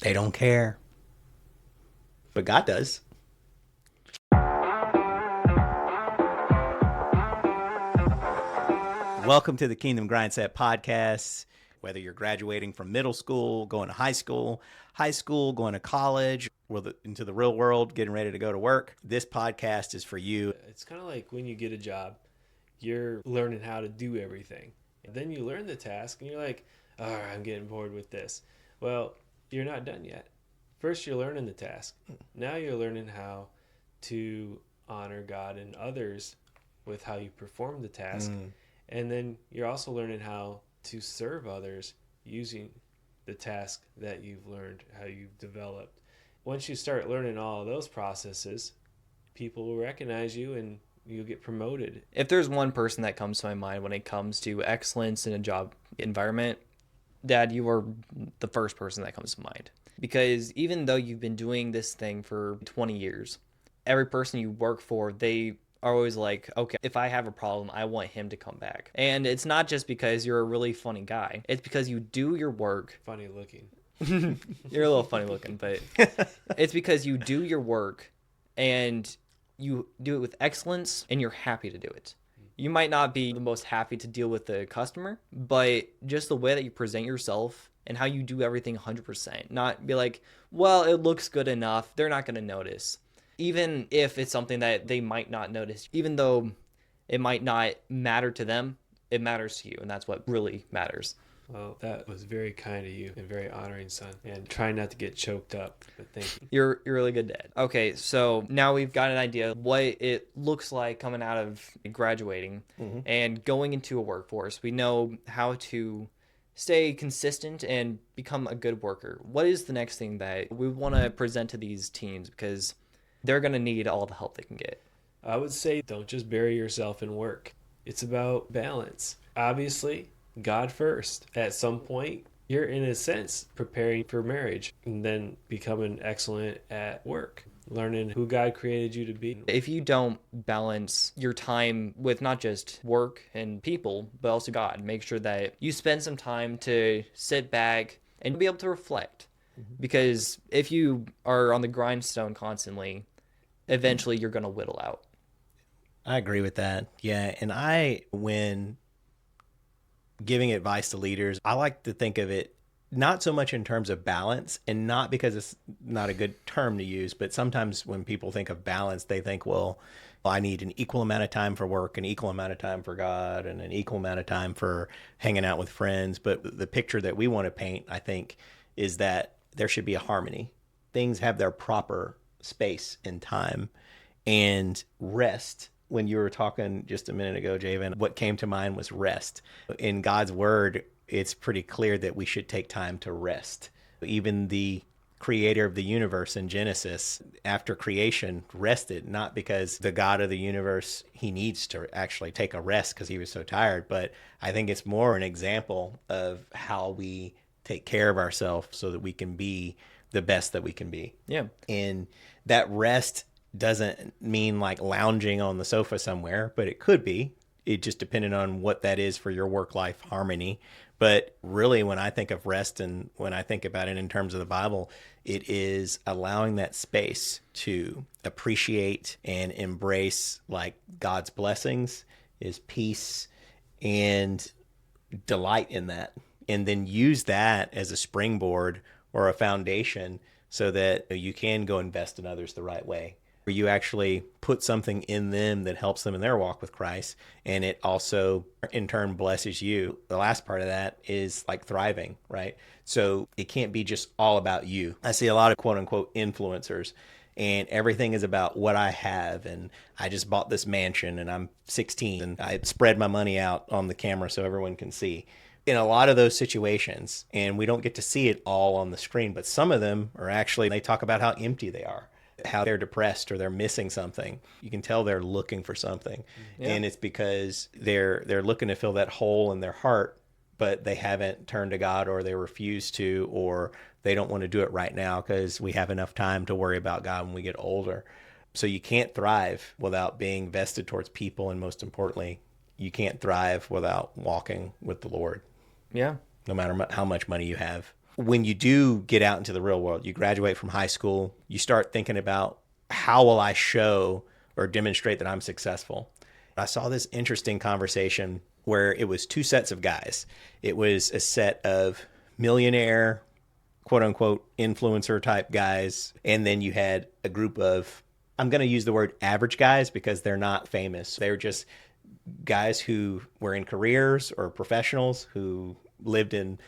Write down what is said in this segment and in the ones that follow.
They don't care. But God does. Welcome to the Kingdom Grindset Podcast. Whether you're graduating from middle school, going to high school, going to college, or into the real world, getting ready to go to work, this podcast is for you. It's kind of like when you get a job, you're learning how to do everything. And then you learn the task and you're like, all right, I'm getting bored with this. Well, you're not done yet. First, you're learning the task. Now you're learning how to honor God and others with how you perform the task. And then you're also learning how to serve others using the task that you've learned, how you've developed. Once you start learning all of those processes, people will recognize you and you'll get promoted. If there's one person that comes to my mind when it comes to excellence in a job environment, Dad, you are the first person that comes to mind. Because even though you've been doing this thing for 20 years, every person you work for, they are always like, okay, if I have a problem, I want him to come back. And it's not just because you're a really funny guy. It's because you do your work. Funny looking. You're a little funny looking, but it's because you do your work and you do it with excellence and you're happy to do it. You might not be the most happy to deal with the customer, but just the way that you present yourself and how you do everything 100%. Not be like, well, it looks good enough. They're not going to notice. Even if it's something that they might not notice, even though it might not matter to them, it matters to you. And that's what really matters. Well, that was very kind of you and very honoring, son. And try not to get choked up. But thank you. You're a really good dad. Okay, so now we've got an idea of what it looks like coming out of graduating and going into a workforce. We know how to stay consistent and become a good worker. What is the next thing that we want to present to these teens? Because they're going to need all the help they can get. I would say don't just bury yourself in work. It's about balance. Obviously, God first. At some point, you're in a sense preparing for marriage and then becoming excellent at work, learning who God created you to be. If you don't balance your time with not just work and people, but also God, make sure that you spend some time to sit back and be able to reflect. Because if you are on the grindstone constantly, eventually you're going to whittle out. I agree with that. Yeah. And when giving advice to leaders, I like to think of it not so much in terms of balance, and not because it's not a good term to use, but sometimes when people think of balance, they think, well, I need an equal amount of time for work, an equal amount of time for God, and an equal amount of time for hanging out with friends. But the picture that we want to paint, I think, is that there should be a harmony. Things have their proper space and time. And rest, when you were talking just a minute ago, Javon, what came to mind was rest. In God's word, it's pretty clear that we should take time to rest. Even the creator of the universe in Genesis, after creation, rested, not because the God of the universe, he needs to actually take a rest because he was so tired, but I think it's more an example of how we take care of ourselves so that we can be the best that we can be. Yeah. And that rest doesn't mean like lounging on the sofa somewhere, but it could be. It just depended on what that is for your work-life harmony. But really, when I think of rest and when I think about it in terms of the Bible, it is allowing that space to appreciate and embrace like God's blessings, his peace, and delight in that. And then use that as a springboard or a foundation so that you can go invest in others the right way. Where you actually put something in them that helps them in their walk with Christ, and it also in turn blesses you. The last part of that is like thriving, right? So it can't be just all about you. I see a lot of quote unquote influencers, and everything is about what I have, and I just bought this mansion and I'm 16 and I spread my money out on the camera so everyone can see. In a lot of those situations, and we don't get to see it all on the screen, but some of them are actually, they talk about how empty they are, how they're depressed or they're missing something. You can tell they're looking for something. Yeah. And it's because they're looking to fill that hole in their heart, but they haven't turned to God, or they refuse to, or they don't want to do it right now because we have enough time to worry about God when we get older. So you can't thrive without being vested towards people. And most importantly, you can't thrive without walking with the Lord. Yeah. No matter how much money you have. when you do get out into the real world, you graduate from high school, you start thinking about how will I show or demonstrate that I'm successful. I saw this interesting conversation where it was two sets of guys. It was a set of millionaire, quote unquote, influencer type guys. And then you had a group of, I'm going to use the word average guys because they're not famous. They're just guys who were in careers or professionals who lived in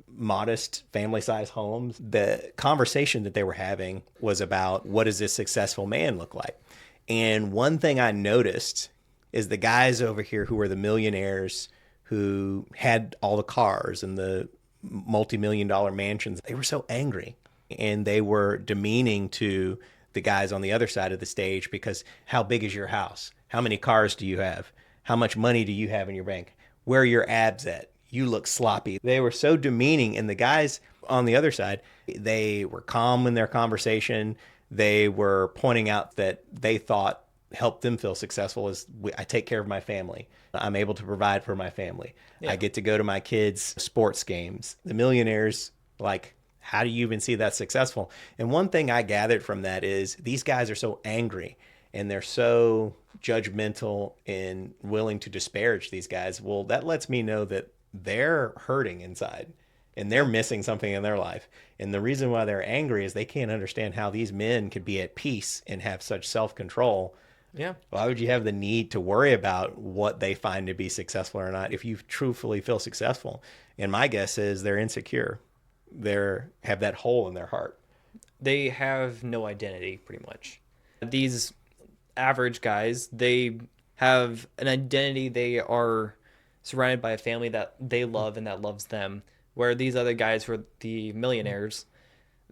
modest family-sized homes. The conversation that they were having was about, what does this successful man look like? And one thing I noticed is the guys over here who were the millionaires who had all the cars and the multi-million-dollar mansions, they were so angry and they were demeaning to the guys on the other side of the stage because how big is your house? How many cars do you have? How much money do you have in your bank? Where are your abs at? You look sloppy. They were so demeaning. And the guys on the other side, they were calm in their conversation. They were pointing out that they thought helped them feel successful is I take care of my family. I'm able to provide for my family. Yeah. I get to go to my kids' sports games. The millionaires, like, how do you even see that successful? And one thing I gathered from that is these guys are so angry and they're so judgmental and willing to disparage these guys. Well, that lets me know that they're hurting inside and they're missing something in their life. And the reason why they're angry is they can't understand how these men could be at peace and have such self-control. Yeah. Why would you have the need to worry about what they find to be successful or not if you truthfully feel successful? And my guess is they're insecure. They have that hole in their heart. They have no identity, pretty much. These average guys, they have an identity. They are surrounded by a family that they love and that loves them, where these other guys who are the millionaires,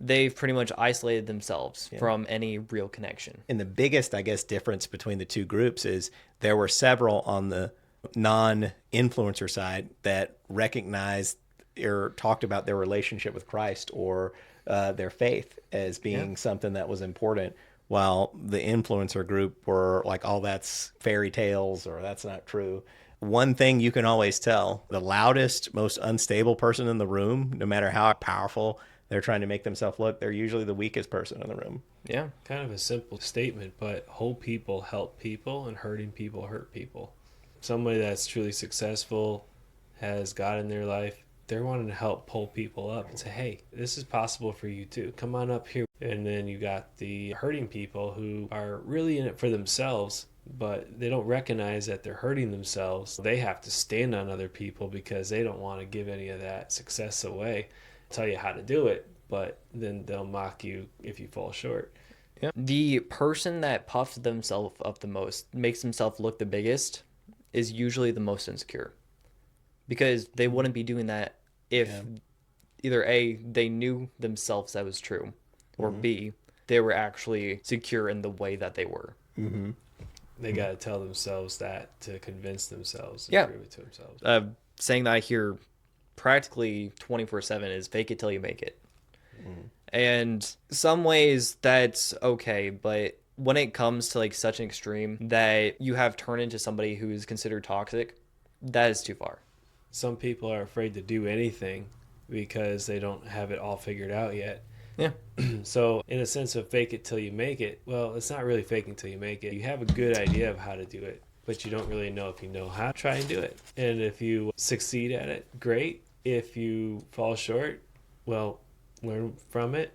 they've pretty much isolated themselves from any real connection. And the biggest, I guess, difference between the two groups is there were several on the non-influencer side that recognized or talked about their relationship with Christ or their faith as being something that was important, while the influencer group were like, oh, that's fairy tales or that's not true. One thing you can always tell, the loudest, most unstable person in the room, no matter how powerful they're trying to make themselves look, they're usually the weakest person in the room. Yeah. Kind of a simple statement, but whole people help people and hurting people hurt people. Somebody that's truly successful, has God in their life, they're wanting to help pull people up and say, hey, this is possible for you too. Come on up here. And then you got the hurting people who are really in it for themselves, but they don't recognize that they're hurting themselves. They have to stand on other people because they don't want to give any of that success away. Tell you how to do it, but then they'll mock you if you fall short. Yep. The person that puffs themselves up the most, makes themselves look the biggest, is usually the most insecure, because they wouldn't be doing that if either A, they knew themselves that was true, or B, they were actually secure in the way that they were. Mm-hmm. They got to tell themselves that to convince themselves and prove it to themselves. Saying that I hear practically 24/7 is fake it till you make it. And some ways that's okay, but when it comes to like such an extreme that you have turned into somebody who is considered toxic, that is too far. Some people are afraid to do anything because they don't have it all figured out yet. Yeah. So in a sense of fake it till you make it, well, it's not really faking till you make it. You have a good idea of how to do it, but you don't really know if you know how to try and do it. And if you succeed at it, great. If you fall short, well, learn from it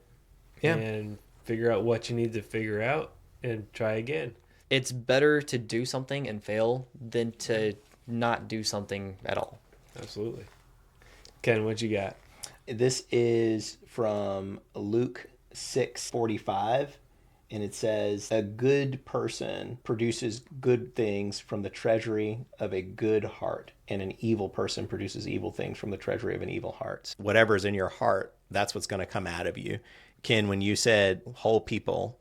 and figure out what you need to figure out and try again. It's better to do something and fail than to not do something at all. Absolutely. Ken, what you got? This is from Luke 6:45, and it says, a good person produces good things from the treasury of a good heart, and an evil person produces evil things from the treasury of an evil heart. Whatever's in your heart, that's what's going to come out of you. Ken, when you said whole people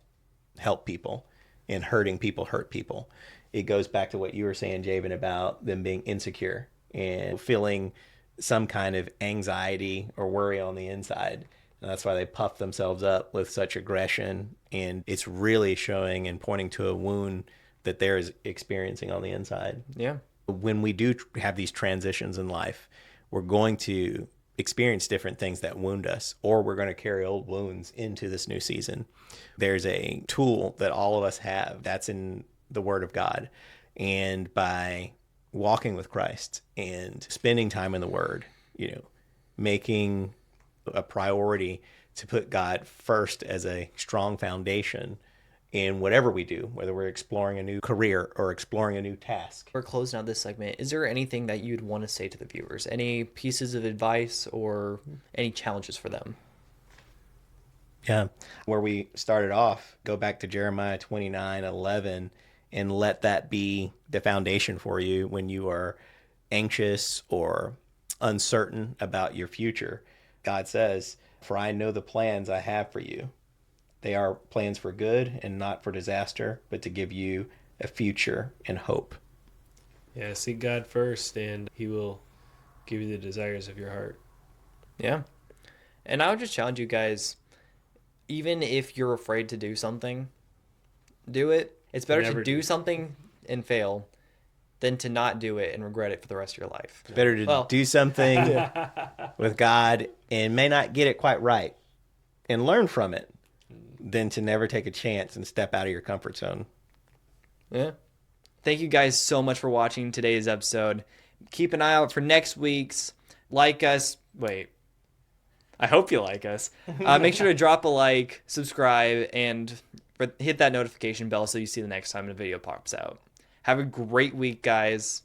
help people and hurting people hurt people, it goes back to what you were saying, Javon, about them being insecure and feeling some kind of anxiety or worry on the inside. And that's why they puff themselves up with such aggression. And it's really showing and pointing to a wound that they're experiencing on the inside. Yeah. When we do have these transitions in life, we're going to experience different things that wound us, or we're going to carry old wounds into this new season. There's a tool that all of us have that's in the Word of God. And by walking with Christ and spending time in the Word, making a priority to put God first as a strong foundation in whatever we do, whether we're exploring a new career or exploring a new task. We're closing out this segment. Is there anything that you'd want to say to the viewers? Any pieces of advice or any challenges for them? Yeah. Where we started off, go back to Jeremiah 29:11 and let that be the foundation for you when you are anxious or uncertain about your future. God says, "For I know the plans I have for you. They are plans for good and not for disaster, but to give you a future and hope." Yeah, seek God first, and He will give you the desires of your heart. Yeah. And I would just challenge you guys, even if you're afraid to do something, do it. It's better to do something and fail than to not do it and regret it for the rest of your life. Better to do something with God and may not get it quite right and learn from it than to never take a chance and step out of your comfort zone. Yeah. Thank you guys so much for watching today's episode. Keep an eye out for next week's. Like us. Wait. I hope you like us. Make sure to drop a like, subscribe, and hit that notification bell so you see the next time a video pops out. Have a great week, guys.